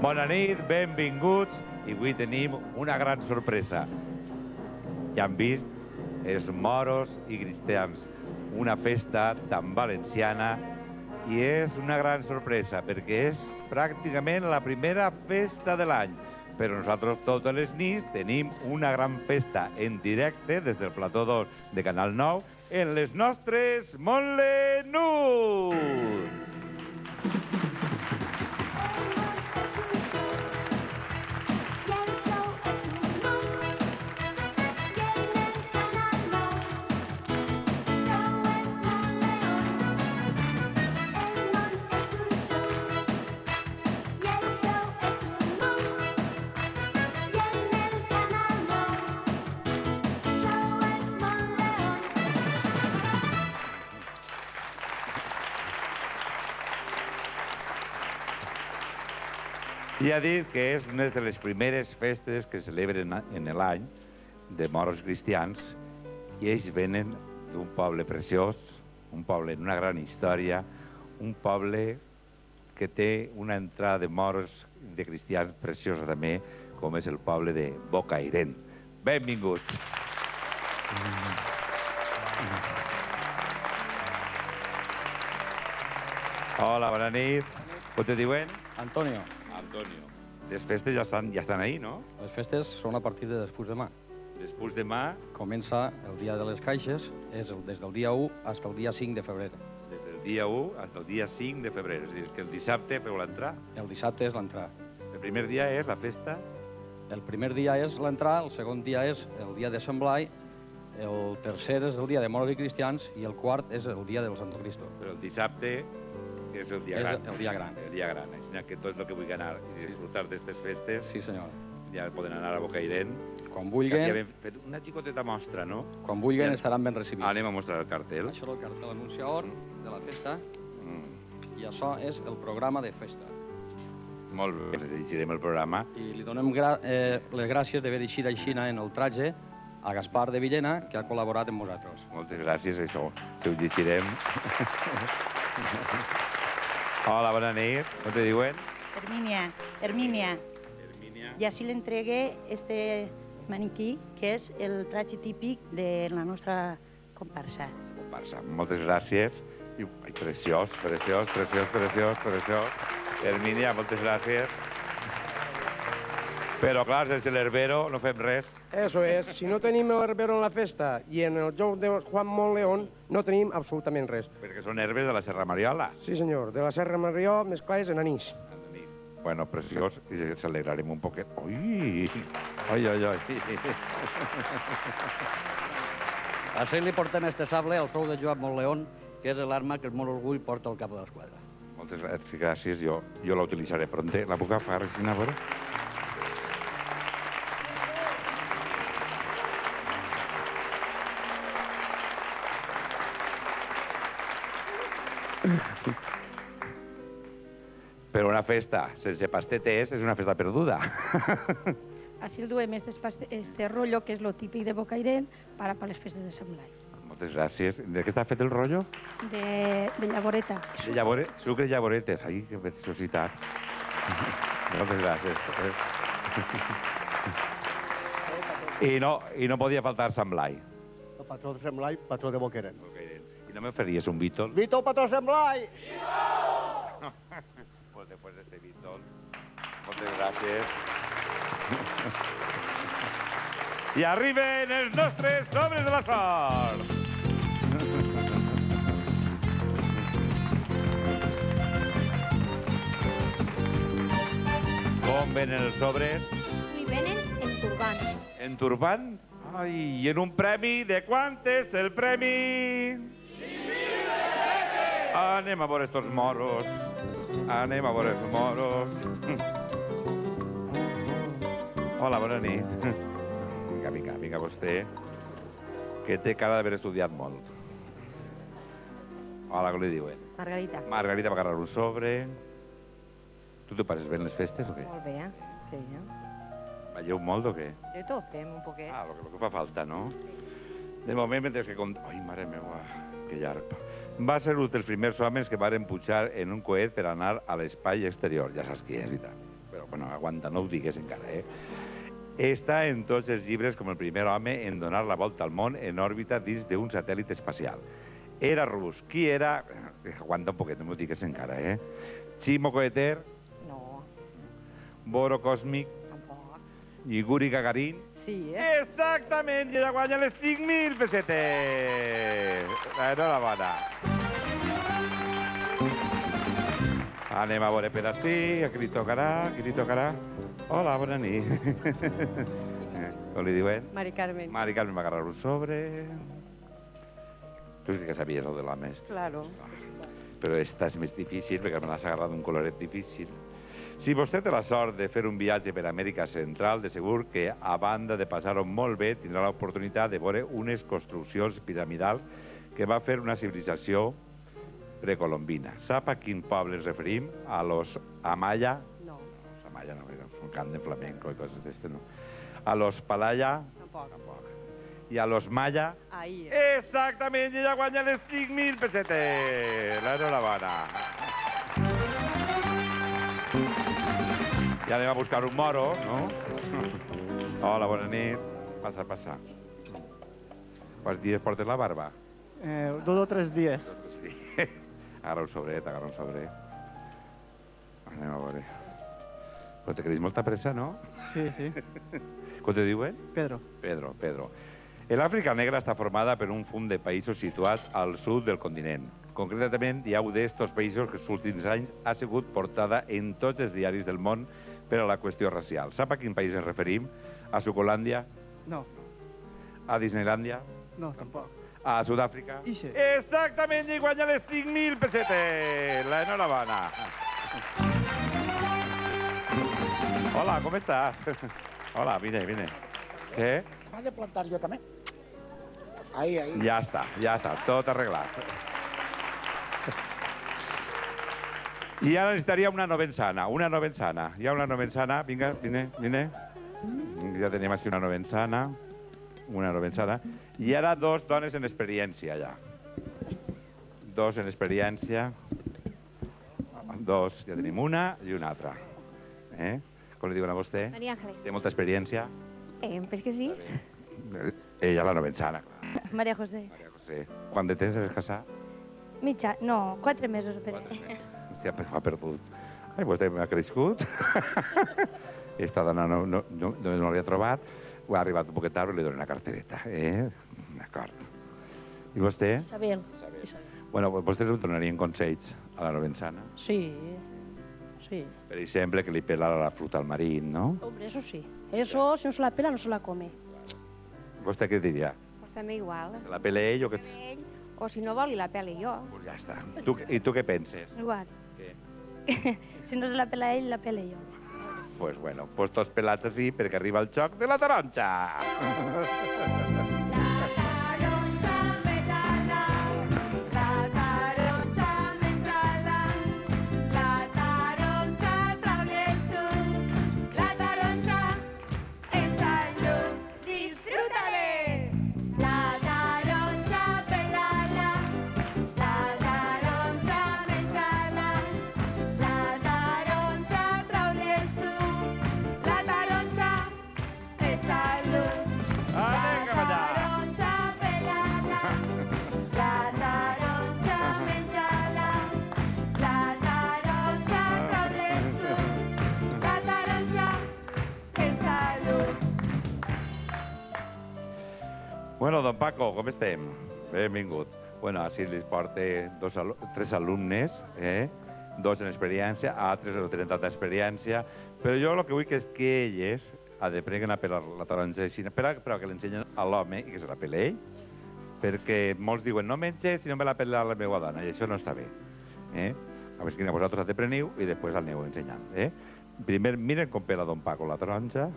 Bona nit, benvinguts, i avui tenim una gran sorpresa. Ja han vist, els moros i cristians, una festa tan valenciana, i és una gran sorpresa, perquè és pràcticament la primera festa de l'any. Però nosaltres totes les nits tenim una gran festa en directe des del plató 2 de Canal 9 en les nostres Montlenuts. I ha dit que és una de les primeres festes que celebren en l'any de moros cristians, i ells venen d'un poble preciós, un poble amb una gran història, un poble que té una entrada de moros i de cristians preciosa també, com és el poble de Bocairent. Benvinguts. Hola, bona nit. Com te diuen? Antonio. Antonio. Les festes ja estan ahí, no? Les festes són a partir de després demà. Després demà... Comença el dia de les caixes, és des del dia 1 fins al dia 5 de febrer. Des del dia 1 fins al dia 5 de febrer. És a dir, que el dissabte feu l'entrar. El dissabte és l'entrar. El primer dia és la festa? El primer dia és l'entrar, el segon dia és el dia de Sant Blai, el tercer és el dia de moros i cristians i el quart és el dia del Santo Cristo. Però el dissabte és el dia gran. És el dia gran. El dia gran. Així que tot el que vulgui anar i disfrutar d'aquestes festes... Sí, senyor. Ja poden anar a Bocairent. Quan vulguin... Hem fet una xicoteta mostra, no? Quan vulguin estaran ben recibits. Anem a mostrar el cartell. Això és el cartell anunciador de la festa i això és el programa de festa. Molt bé, llegirem el programa. I li donem les gràcies d'haver eixit així en el tratge a Gaspar de Villena, que ha col·laborat amb nosaltres. Moltes gràcies, això ho llegirem. Hola, bona nit. Com te diuen? Hermínia. I així li entregué este maniquí, que és el traje típic de la nostra comparsa. Moltes gràcies. Ai, preciós. Hermínia, moltes gràcies. Però, clar, sense l'herbero no fem res. Eso es. Si no tenim l'herbero en la festa i en el joc de Juan Montleón, no tenim absolutament res. Perquè són herbes de la Serra Mariola. Sí, senyor. De la Serra Marió, mesclades en anís. Bueno, preciós, i celebrarem un poquet. Ui! Ai. Així li portem este sable al sou de Joan Montleón, que és l'arma que el molt orgull porta al cap de l'esquadra. Moltes gràcies, jo la utilitzaré pronte. La puc agafar, Regina, a veure? Però una festa sense pastetes és una festa perduda. Així el duem este rotllo, que és lo típic de Bocairent, per a les festes de Sant Blai. Moltes gràcies. De què està fet el rotllo? De llavoreta. De sucre i llavoretes. Ai, que preciositat. Moltes gràcies. I no podia faltar Sant Blai. El patró de Sant Blai, patró de Bocairent. I no me faries un Beatle? Vito, patró de Sant Blai! Pues después de este Beatle. Moltes gràcies. I arriben els nostres sobres de la sort. Com venen els sobres? I venen en turbant. En turbant? Ai, i en un premi, de quant és el premi? 5.000 Anem a veure estos moros. Anem a veure els moros. Hola, bona nit. Vinga, vostè, que té cara d'haver estudiat molt. Hola, com li diuen? Margarita. Margarita va agarrar un sobre. Tu t'ho passes bé en les festes o què? Molt bé, sí. Balleu molt o què? De tot, fem un poquet. El que fa falta, no? De moment, mentre que... Ai, mare meva, que llarg. Va ser un dels primers homes que varen pujar en un coet per anar a l'espai exterior. Ja saps qui és i tal. Però però bueno, aguanta, no ho digues encara, Està en tots els llibres com el primer home en donar la volta al món en òrbita dins d'un satèl·lit espacial. Era rus. Qui era? Aguanta un poquet, no m'ho digues encara, Chimo Coeter, No, Boro Còsmic, tampoc. Yuri Gagarin. Sí, Exactament, i ella guanya les 5.000 pessetes. Enhorabona. Anem a veure per ací, a qui li tocarà, Hola, bona nit. Com li diuen? Mari Carmen. Mari Carmen va agarrar un sobre. Tu sí que sabies el de l'home. Claro. Però esta és més difícil, perquè me l'has agarrat un coloret difícil. Si vostè té la sort de fer un viatge per Amèrica Central, de segur que, a banda de passar-ho molt bé, tindrà l'oportunitat de veure unes construccions piramidals que va fer una civilització precolombina. Sap a quin poble ens referim? A los Amaya? No, Los Amaya no, és un cant de flamenco i coses d'este, no. A los Palaya? tampoc. I a los Maya? Ahí. Exactament, i ella guanya les 5.000 pessetes. L'enhorabona. Ja anem a buscar un moro, no? Hola, bona nit. Passa. Quants dies portes la barba? 2 o 3 dies. Sí. Agarra un sobret. Anem a veure. Però te queréis molta pressa, no? Sí. Com te diuen? Pedro. Pedro. L'Àfrica negra està formada per un fum de països situats al sud del continent. Concretament, hi ha un d'estos països que els últims anys ha sigut portada en tots els diaris del món per a la qüestió racial. Sap a quin país ens referim? A Sucolàndia? No, A Disneylàndia? no, tampoc. A Sud-àfrica? Ixe. Exactament, i guanya les 5.000 pessetes. L'enhorabona. Hola, com estàs? Hola, vine. Què? M'ha de plantar jo també. Ahí. Ja està, tot arreglat. I ara necessitaria una novensana. Hi ha una novensana, vinga, vine. Ja tenim així una novensana. I ara 2 dones en experiència, ja. 2 en experiència. 2, ja tenim una i una altra. Com li diuen a vostè? María Ángeles. Té molta experiència? Pues que sí. Ella la novensana, clar. María José. Maria José. Quant de temps has casat? Mitja, no, 4 mesos. Sí, ha perdut. Ai, vostè m'ha crescut. Esta dona no l'havia trobat. Ha arribat un poquet tard i li dono una cartereta. D'acord. I vostè? Isabel. Bueno, vostès em donarien consells a la novensana. Sí. Per exemple, que li pela la fruta al marit, no? Hombre, eso sí. Eso, si no se la pela, no se la come. Vostè què diria? Pues també igual. Que la pele ell o que... Ell, o si no vol, i la peli jo. Pues ja està. I tu què penses? Igual. Què? Si no se la pela ell, la pele jo. Pues bueno, pues tots pelats així perquè arriba el xoc de la taronja. Bueno, don Paco, com estem? Benvingut. Bueno, així li porta 3 alumnes, 2 en experiència, altres no tenen tanta experiència, però jo el que vull és que elles aprenguen a pelar la taronja així, però que l'ensenyen a l'home i que se la pele ell, perquè molts diuen no menges si no me la pela la meva dona, i això no està bé. A veure que vosaltres apreniu i després l'aneu ensenyant. Primer, miren com pela don Paco la taronja.